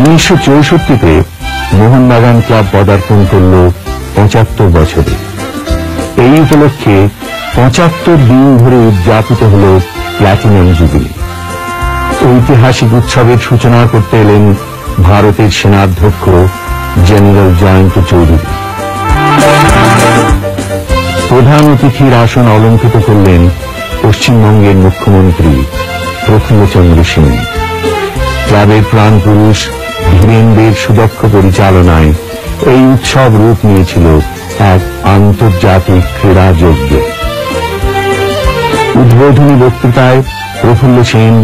1964-তে Mohun Bagan club পদার্পণ করল 75 বছরে। এই উপলক্ষে 75 দিন ধরে উদযাপিত হল প্ল্যাটিনাম জুবিলি। ঐতিহাসিক উৎসবের সূচনা করতে এলেন ভারতের সেনাধ্যক্ষ জেনারেল জয়ন্ত চৌধুরী। প্রধান অতিথির আসন অলঙ্কৃত করলেন পশ্চিমবঙ্গের মুখ্যমন্ত্রী প্রফুল্লচন্দ্র সেন। ক্লাবের প্রাণপুরুষ ধীরেন্দ্রের সুদক্ষ পরিচালনায় এই উৎসব রূপ নিয়েছিল এক আন্তর্জাতিক ক্রীড়া যজ্ঞ। উদ্বোধনী বক্তৃতায় প্রফুল্ল সেন,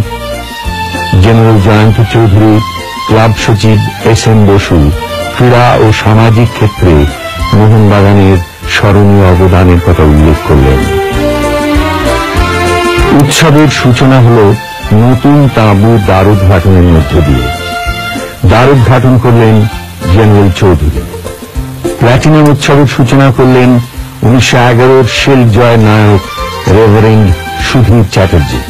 জেনারেল জয়ন্ত চৌধুরী, ক্লাব সচিব এস.এন. বসু ক্রীড়া ও সামাজিক ক্ষেত্রে মোহনবাগানের স্মরণীয় অবদানের কথা উল্লেখ করলেন। উৎসবের সূচনা হল নতুন তাঁবু দ্বারোদ্ঘাটনের মধ্য দিয়ে। দ্বারোদ্ঘাটন করলেন জেনারেল চৌধুরী। প্ল্যাটিনাম উৎসবের সূচনা করলেন 1911-র শিল্ড জয় নায়ক রেভারেন্ড সুধীর চ্যাটার্জি।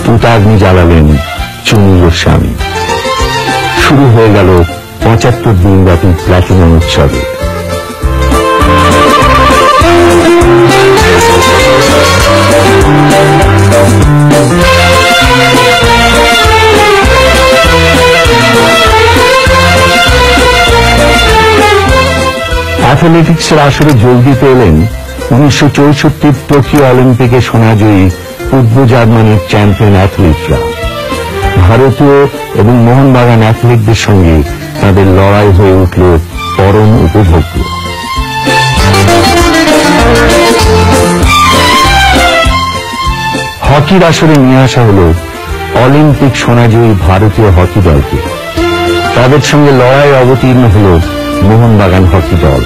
তুতাগ্নি জ্বালালেন চুনী গোস্বামী। শুরু হয়ে গেল 75 দিনব্যাপী প্ল্যাটিনাম উৎসবে। অ্যাথলেটিক্সের আসরে যোগ দিতে এলেন 1964 টোকিও অলিম্পিকে সোনাজয়ী পূর্ব জার্মানির চ্যাম্পিয়ন অ্যাথলিটরা। ভারতীয় এবং মোহনবাগান অ্যাথলিটদের সঙ্গে তাদের লড়াই হয়ে উঠল পরম উপভোগ্য। হকির আসরে নিয়ে আসা হল অলিম্পিক সোনাজয়ী ভারতীয় হকি দলকে। তাদের সঙ্গে লড়াই অবতীর্ণ হল মোহনবাগান হকি দল।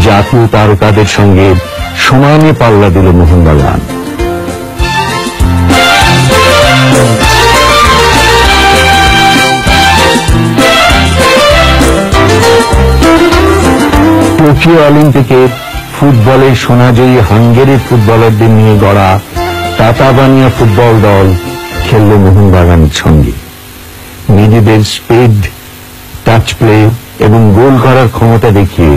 জাতীয় তারকাদের সঙ্গে সমানে পাল্লা দিল মোহনবাগান। টোকিও অলিম্পিকে ফুটবলের সোনাজয়ী হাঙ্গেরির ফুটবলারদের নিয়ে গড়া তাতাবানিয়া ফুটবল দল খেলল মোহনবাগানের সঙ্গে। নিজেদের স্পিড, টাচ প্লে এবং গোল করার ক্ষমতা দেখিয়ে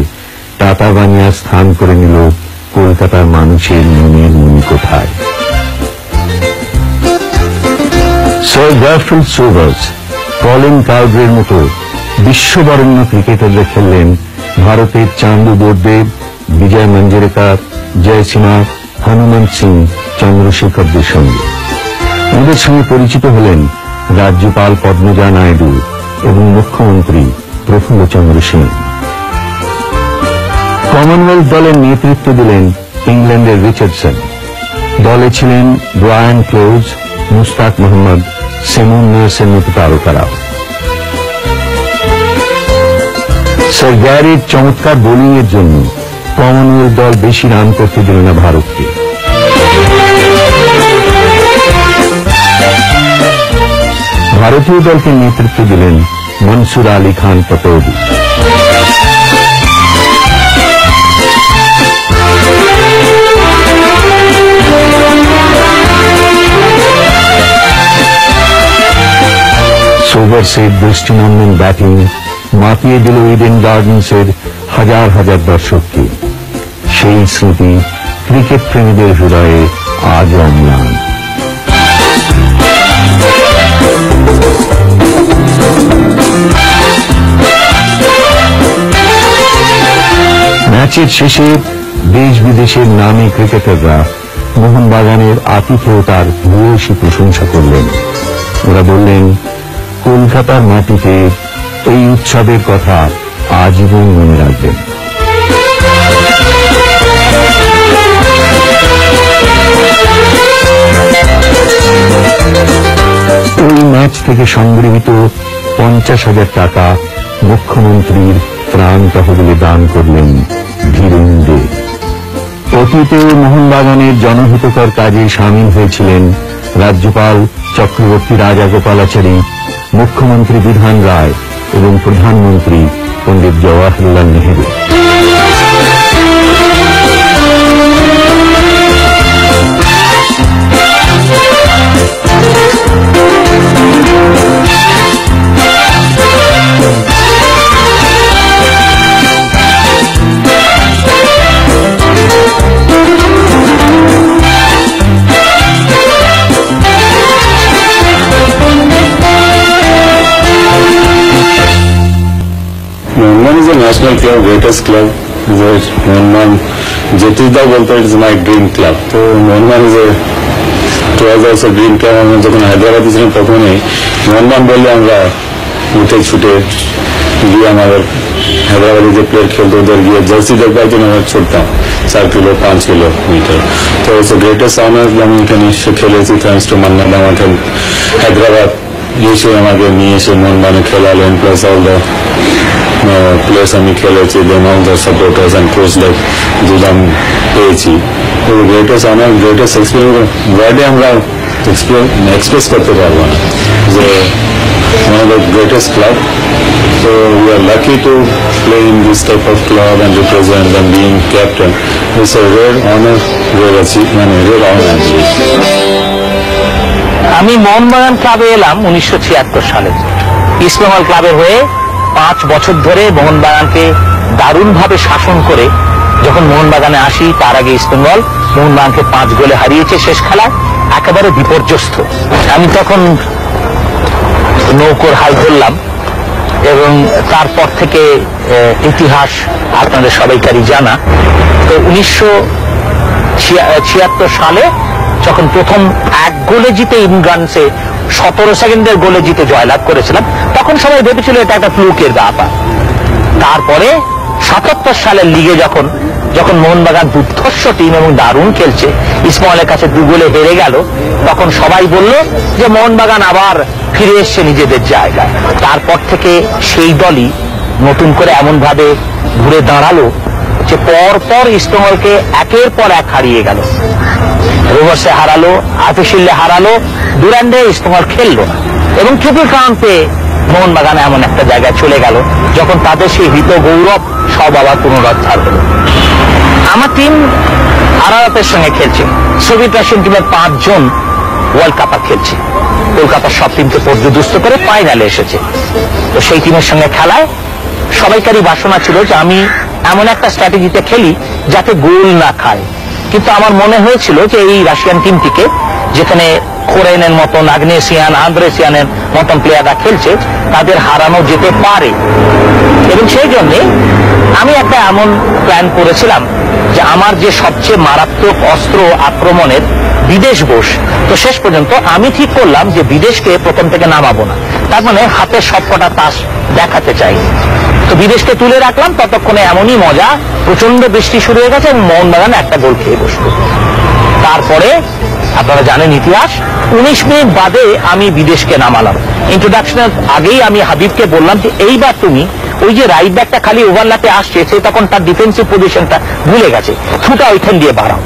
তাতাবানিয়া স্থান করে নিল কলকাতার মানুষের মনের মনিকোঠায়। স্যার গারফিল্ড সোবার্স, কলিন কাউড্রের মতো বিশ্ববরেণ্য ক্রিকেটাররা খেললেন ভারতের চান্দু বোরদেব, বিজয় মঞ্জরেকার, জয়সীমা, হনুমান সিং, চন্দ্রশেখরদের সঙ্গে। ওদের সঙ্গে পরিচিত হলেন রাজ্যপাল পদ্মজা নাইডু এবং মুখ্যমন্ত্রী প্রফুল্লচন্দ্র সেন। কমনওয়েলথ দলের নেতৃত্ব দিলেন ইংল্যান্ডের রিচার্ডসন। দলে ছিলেন ব্রায়ান ক্লোজ, মুস্তাক মোহাম্মদ, সেমন নিয়াসের মতো তারকারাও। স্যার গ্যারির চমৎকার বোলিং এর জন্য কমনওয়েলথ দল বেশি রান করতে দিল না ভারতকে। ভারতীয় দলকে নেতৃত্ব দিলেন মনসুর আলী খান পতৌদি। সোবার্সের দৃষ্টিনন্দন ব্যাটিং মাতিয়ে দিল ইডেন গার্ডেন্সের হাজার হাজার দর্শককে। সেই স্মৃতি ক্রিকেট প্রেমীদের হৃদয়ে আজ অম্লান। ম্যাচের শেষে দেশ বিদেশের নামী ক্রিকেটাররা মোহনবাগানের আতিথেয়তার ভূয়সী প্রশংসা করলেন। ওরা বললেন, কলকাতার মাটিতে এই উৎসবের কথা আজীবন মনে রাখবেন। ওই ম্যাচ থেকে সংগৃহীত 50,000 টাকা মুখ্যমন্ত্রীর ত্রাণ তহবিলে দান করলেন ধীরেন্দ্র। অতীতে মোহনবাগানের জনহিতকর কাজে সামিল হয়েছিলেন রাজ্যপাল চক্রবর্তী রাজাগোপালাচারী, মুখ্যমন্ত্রী বিধান রায় এবং প্রধানমন্ত্রী পণ্ডিত Jawaharlal Nehru. club, greatest club. Mohanbagan, যেটা বলতো ইটস মাই ড্রিম ক্লাব। তো Mohun Bagan was also dream club. আমরা যখন হায়দ্রাবাদে ছিলাম তখনই মোহনবাগান বললে আমরা উঠে ছুটে গিয়ে আমাদের হায়দ্রাবাদে যে প্লেয়ার খেলতো ওদের গিয়ে জার্সি দেখবার জন্য আমরা ছুটতাম 4 কিলো 5 কিলোমিটার। তো ইটস গ্রেটেস্ট অনার আমি এখানে এসে খেলেছি থ্যাঙ্কস টু মান্নান আমাকে হায়দ্রাবাদ এসে আমাকে নিয়ে এসে মোহনবাগানে খেলালেন, প্লাস অল দ্য প্লেয়ার্স আমি খেলেছি, then all the supporters and coach like দুদাম পেয়েছি। তো গ্রেটেস্ট অনার, গ্রেটেস্ট এক্সপিরিয়েন্স ওয়ার্ডে আমরা এক্সপ্রেস করতে পারবো না যে one of the greatest club. So we are lucky to play in this type of club and represent and being captain. It's a rare honor, rare achievement, rare honor. আমি মোহনবাগান ক্লাবে এলাম 1976 সালে। ইস্টবেঙ্গল ক্লাবের হয়ে 5 বছর ধরে মোহনবাগানকে দারুণভাবে শাসন করে যখন মোহনবাগানে আসি, তার আগে ইস্টবেঙ্গল মোহনবাগানকে 5 গোলে হারিয়েছে শেষ খেলায়, একেবারে বিপর্যস্ত। আমি তখন নৌকোর হাল ধরলাম এবং তারপর থেকে ইতিহাস আপনাদের সবাইকারই জানা। তো 1976 সালে যখন প্রথম 1 গোলে জিতে ইংল্যান্ডে 17 সেকেন্ডের গোলে জিতে জয়লাভ করেছিলাম, তখন সবাই ভেবেছিল এটা একটা ফ্লুকের ব্যাপার। তারপরে 77 সালের লিগে যখন মোহনবাগান দুর্ধর্ষ টিম এবং দারুণ খেলছে, ইস্টবেঙ্গলের কাছে 2 গোলে হেরে গেল, তখন সবাই বলল যে মোহনবাগান আবার ফিরে এসছে নিজেদের জায়গায়। তারপর থেকে সেই দলই নতুন করে এমন ভাবে ঘুরে দাঁড়ালো যে পরপর ইস্টবেঙ্গলকে একের পর এক হারিয়ে গেল। রোভার্সে হারালো, আর্টিফিশিয়ালে হারালো, ডুরান্ডে ইস্টবেঙ্গল খেললো না এবং ট্রিপল ক্রাউন পেয়ে মোহনবাগান এমন একটা জায়গায় চলে গেল যখন তাদের সেই হৃত গৌরব সব আবার পুনরুদ্ধার হলো। আমার টিম আরারাতের সঙ্গে খেলছে, সোভিয়েত রাশিয়ান টিমের 5 জন ওয়ার্ল্ড কাপ খেলছে, কলকাতার সব টিমকে পর্যদুস্ত করে ফাইনালে এসেছে। তো সেই টিমের সঙ্গে খেলায় সবাইকারই বাসনা ছিল যে আমি এমন একটা স্ট্র্যাটেজিতে খেলি যাতে গোল না খায়। কিন্তু আমার মনে হয়েছিল যে এই রাশিয়ান টিমটিকে, যেখানে খোরেনের মতন, আগ্নেসিয়ান, আন্দ্রেসিয়ানের মতন প্লেয়াররা খেলছে, তাদের হারানো যেতে পারে। এবং সেই জন্যে আমি একটা এমন প্ল্যান করেছিলাম যে আমার যে সবচেয়ে মারাত্মক অস্ত্র আক্রমণের বিদেশ বোস, তো শেষ পর্যন্ত আমি ঠিক করলাম যে বিদেশকে প্রথম থেকে নামাবো না। তার মানে হাতের সবকটা তাস দেখাতে চাই। তো বিদেশকে তুলে রাখলাম, ততক্ষণে এমনই মজা, প্রচন্ড বৃষ্টি শুরু হয়ে গেছে, মোহনবাগান একটা গোল খেয়ে বসলো। তারপরে আপনারা জানেন ইতিহাস, 19 মিনিট বাদে আমি বিদেশকে নামালাম। ইন্ট্রোডাকশনের আগেই আমি হাবিবকে বললাম যে এইবার তুমি ওই যে রাইট ব্যাকটা খালি ওভারল্যাপে আসছে, সে তখন তার ডিফেন্সিভ পজিশনটা ভুলে গেছে, থ্রুটা ওইখান দিয়ে বাড়াও।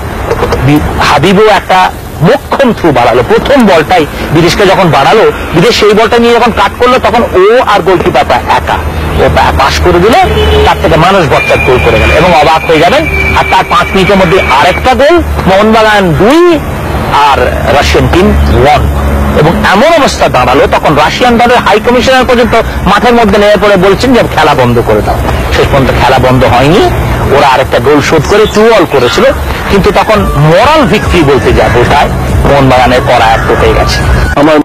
হাবিবও একটা মোক্ষম থ্রু বাড়ালো, প্রথম বলটাই বিদেশকে যখন বাড়ালো, বিদেশ সেই বলটা নিয়ে যখন কাট করলো, তখন ও আর গোলকিপার একা, ও পাস করে দিল, তার থেকে মানুষ বচ্চার গোল করে গেল এবং অবাক হয়ে যাবেন। আর তার 5 মিনিটের মধ্যে আরেকটা গোল, মোহনবাগান 2 আর রাশিয়ান টিম 1। এবং এমন অবস্থা দাঁড়ালো, তখন রাশিয়ান দলের হাই কমিশনার পর্যন্ত মাঠের মধ্যে নেমে পড়ে বলছেন যে খেলা বন্ধ করে দাও। শেষ পর্যন্ত খেলা বন্ধ হয়নি, ওরা আরেকটা গোল শোধ করে 2-2 করেছিল। কিন্তু তখন মোরাল ভিক্টরি বলতে যা বোঝায়, মোহনবাগানের পরায়ত্ত হয়ে গেছে। আমার